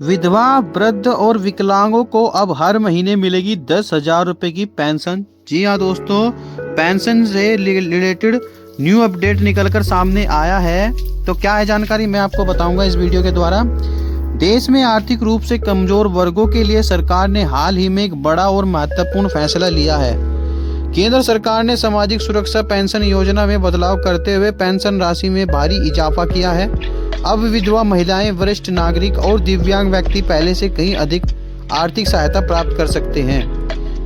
विधवा, वृद्ध और विकलांगों को अब हर महीने मिलेगी 10,000 रुपए की पेंशन। जी हाँ दोस्तों, पेंशन से रिलेटेड न्यू अपडेट निकलकर सामने आया है। तो क्या है जानकारी, मैं आपको बताऊंगा इस वीडियो के द्वारा। देश में आर्थिक रूप से कमजोर वर्गों के लिए सरकार ने हाल ही में एक बड़ा और महत्वपूर्ण फैसला लिया है। केंद्र सरकार ने सामाजिक सुरक्षा पेंशन योजना में बदलाव करते हुए पेंशन राशि में भारी इजाफा किया है। अब विधवा महिलाएं, वरिष्ठ नागरिक और दिव्यांग व्यक्ति पहले से कहीं अधिक आर्थिक सहायता प्राप्त कर सकते हैं।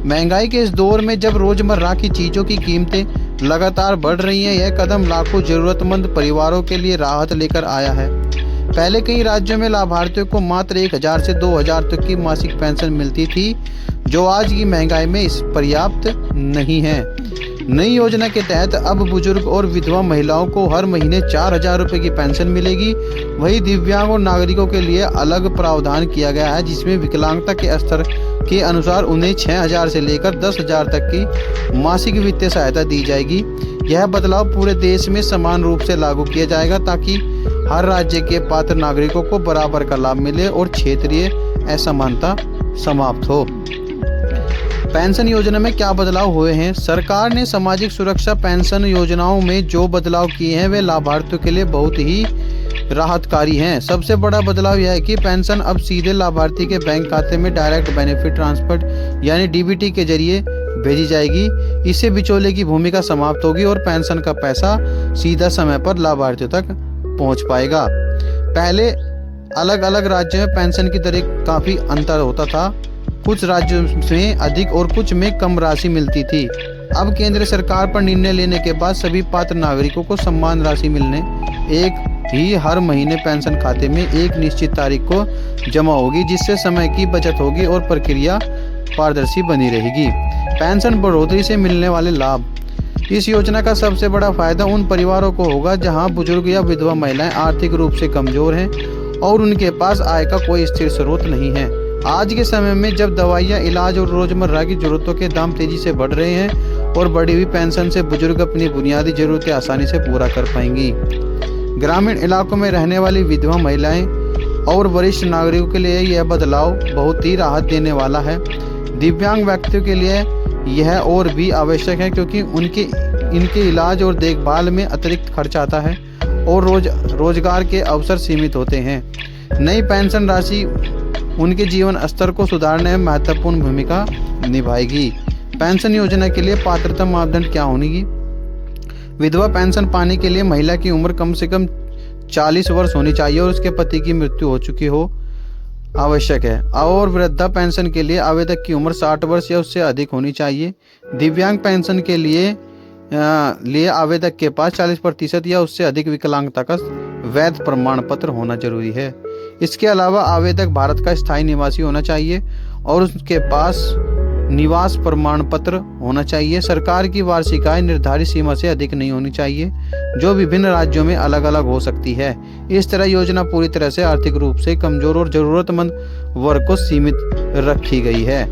महंगाई के इस दौर में जब रोजमर्रा की चीजों की कीमतें लगातार बढ़ रही हैं, यह कदम लाखों जरूरतमंद परिवारों के लिए राहत लेकर आया है। पहले कई राज्यों में लाभार्थियों को मात्र 1,000 से 2,000 तक की मासिक पेंशन मिलती थी, जो आज की महंगाई में इस पर्याप्त नहीं है। नई योजना के तहत अब बुजुर्ग और विधवा महिलाओं को हर महीने 4,000 रुपए की पेंशन मिलेगी। वहीं दिव्यांग और नागरिकों के लिए अलग प्रावधान किया गया है, जिसमें विकलांगता के स्तर के अनुसार उन्हें 6,000 से लेकर 10,000 तक की मासिक वित्तीय सहायता दी जाएगी। यह बदलाव पूरे देश में समान रूप से लागू किया जाएगा, ताकि हर राज्य के पात्र नागरिकों को बराबर का लाभ मिले और क्षेत्रीय असमानता समाप्त हो। पेंशन योजना में क्या बदलाव हुए हैं? सरकार ने सामाजिक सुरक्षा पेंशन योजनाओं में जो बदलाव किए हैं वे लाभार्थियों के लिए बहुत ही राहतकारी हैं। सबसे बड़ा बदलाव यह है कि पेंशन अब सीधे लाभार्थी के बैंक खाते में डायरेक्ट बेनिफिट ट्रांसफर यानी डीबीटी के जरिए भेजी जाएगी। इससे बिचौले की भूमिका समाप्त होगी और पेंशन का पैसा सीधा समय पर लाभार्थियों तक पहुंच पाएगा। पहले अलग अलग राज्यों में पेंशन की दरें काफी अंतर होता था। कुछ राज्यों में अधिक और कुछ में कम राशि मिलती थी। अब केंद्र सरकार पर निर्णय लेने के बाद सभी पात्र नागरिकों को समान राशि मिलने एक ही हर महीने पेंशन खाते में एक निश्चित तारीख को जमा होगी, जिससे समय की बचत होगी और प्रक्रिया पारदर्शी बनी रहेगी। पेंशन बढ़ोतरी से मिलने वाले लाभ। इस योजना का सबसे बड़ा फायदा उन परिवारों को होगा जहां बुजुर्ग या विधवा महिलाएं आर्थिक रूप से कमजोर हैं और उनके पास आय का कोई स्थिर स्रोत नहीं है। आज के समय में जब दवाइयाँ, इलाज और रोजमर्रा की जरूरतों के दाम तेजी से बढ़ रहे हैं और बढ़ी हुई पेंशन से बुजुर्ग अपनी बुनियादी जरूरतें आसानी से पूरा कर पाएंगी। ग्रामीण इलाकों में रहने वाली विधवा महिलाएं और वरिष्ठ नागरिकों के लिए यह बदलाव बहुत ही राहत देने वाला है। दिव्यांग व्यक्तियों के लिए यह और भी आवश्यक है, क्योंकि इनके इलाज और देखभाल में अतिरिक्त खर्च आता है और रोजगार के अवसर सीमित होते हैं। नई पेंशन राशि उनके जीवन स्तर को सुधारने में महत्वपूर्ण भूमिका निभाएगी। पेंशन योजना के लिए पात्रता मापदंड क्या होंगी? विधवा पेंशन पाने के लिए महिला की उम्र कम से कम 40 वर्ष होनी चाहिए और उसके पति की मृत्यु हो चुकी हो आवश्यक है। और वृद्धा पेंशन के लिए आवेदक की उम्र 60 वर्ष या उससे अधिक होनी चाहिए। दिव्यांग पेंशन के लिए आवेदक के पास 40% या उससे अधिक विकलांगता का वैध प्रमाण पत्र होना जरूरी है। इसके अलावा आवेदक भारत का स्थायी निवासी होना चाहिए और उसके पास निवास प्रमाण पत्र होना चाहिए। सरकार की वार्षिक आय निर्धारित सीमा से अधिक नहीं होनी चाहिए, जो विभिन्न राज्यों में अलग अलग हो सकती है। इस तरह योजना पूरी तरह से आर्थिक रूप से कमजोर और जरूरतमंद वर्ग को सीमित रखी गई है।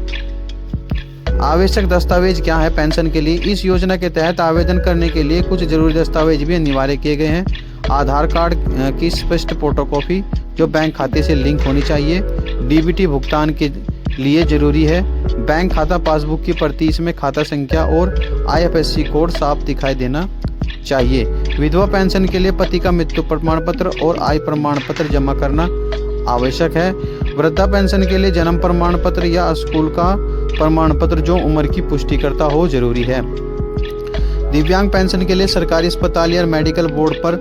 आवश्यक दस्तावेज क्या है पेंशन के लिए? इस योजना के तहत आवेदन करने के लिए कुछ जरूरी दस्तावेज भी अनिवार्य किए गए हैं। आधार कार्ड की स्पष्ट फोटोकॉपी जो बैंक खाते से लिंक होनी चाहिए। डीबीटी भुगतान के लिए जरूरी है। बैंक खाता पासबुक की प्रति, इसमें खाता संख्या और IFSC कोड साफ दिखाई देना चाहिए। विधवा पेंशन के लिए पति का मृत्यु प्रमाण पत्र और आय प्रमाण पत्र जमा करना आवश्यक है। वृद्धा पेंशन के लिए जन्म प्रमाण पत्र या स्कूल का प्रमाण पत्र जो उम्र की पुष्टि करता हो जरूरी है। दिव्यांग पेंशन के लिए सरकारी अस्पताल या मेडिकल बोर्ड पर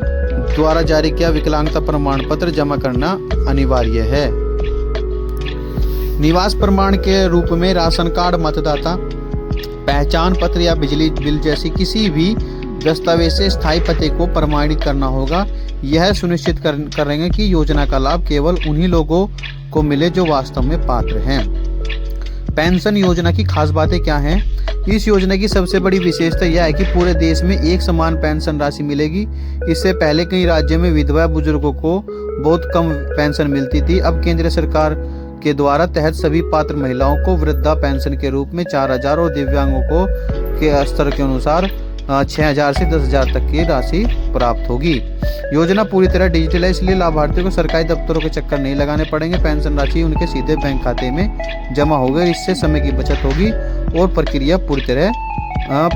द्वारा जारी किया विकलांगता प्रमाण पत्र जमा करना अनिवार्य है। निवास प्रमाण के रूप में राशन कार्ड, मतदाता पहचान पत्र या बिजली बिल जैसी किसी भी दस्तावेज से स्थायी पते को प्रमाणित करना होगा। यह सुनिश्चित करेंगे कि योजना का लाभ केवल उन्हीं लोगों को मिले जो वास्तव में पात्र हैं। पेंशन योजना की खास बातें क्या हैं? इस योजना की सबसे बड़ी विशेषता यह है कि पूरे देश में एक समान पेंशन राशि मिलेगी। इससे पहले कई राज्यों में विधवा बुजुर्गों को बहुत कम पेंशन मिलती थी। अब केंद्र सरकार के द्वारा तहत सभी पात्र महिलाओं को वृद्धा पेंशन के रूप में 4,000 और दिव्यांगों को के स्तर के अनुसार 6,000 से 10,000 तक की राशि प्राप्त होगी। योजना पूरी तरह डिजिटल है, इसलिए लाभार्थियों को सरकारी दफ्तरों के चक्कर नहीं लगाने पड़ेंगे। पेंशन राशि उनके सीधे बैंक खाते में जमा होगी। इससे समय की बचत होगी और प्रक्रिया पूरी तरह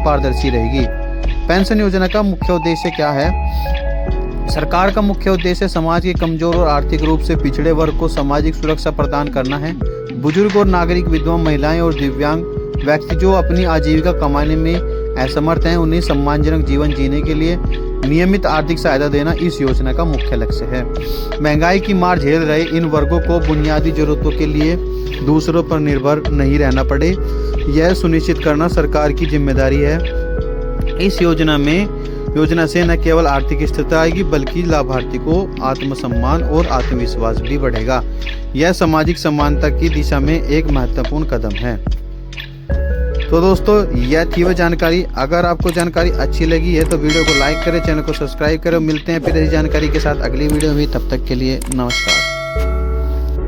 पारदर्शी रहेगी। पेंशन योजना का मुख्य उद्देश्य क्या है? सरकार का मुख्य उद्देश्य समाज के कमजोर और आर्थिक रूप से पिछड़े वर्ग को सामाजिक सुरक्षा प्रदान करना है। बुजुर्ग और नागरिक, विधवा महिलाएं और दिव्यांग व्यक्ति जो अपनी आजीविका कमाने में असमर्थ हैं, उन्हें सम्मानजनक जीवन जीने के लिए नियमित आर्थिक सहायता देना इस योजना का मुख्य लक्ष्य है। महंगाई की मार झेल रहे इन वर्गों को बुनियादी जरूरतों के लिए दूसरों पर निर्भर नहीं रहना पड़े, यह सुनिश्चित करना सरकार की जिम्मेदारी है। इस योजना से न केवल आर्थिक स्थिरता आएगी, बल्कि लाभार्थी को आत्मसम्मान और आत्मविश्वास भी बढ़ेगा। यह सामाजिक समानता की दिशा में एक महत्वपूर्ण कदम है। तो दोस्तों, यह थी वह जानकारी। अगर आपको जानकारी अच्छी लगी है तो वीडियो को लाइक करें, चैनल को सब्सक्राइब करें। मिलते हैं फिर ऐसी जानकारी के साथ अगली वीडियो में। तब तक के लिए नमस्कार।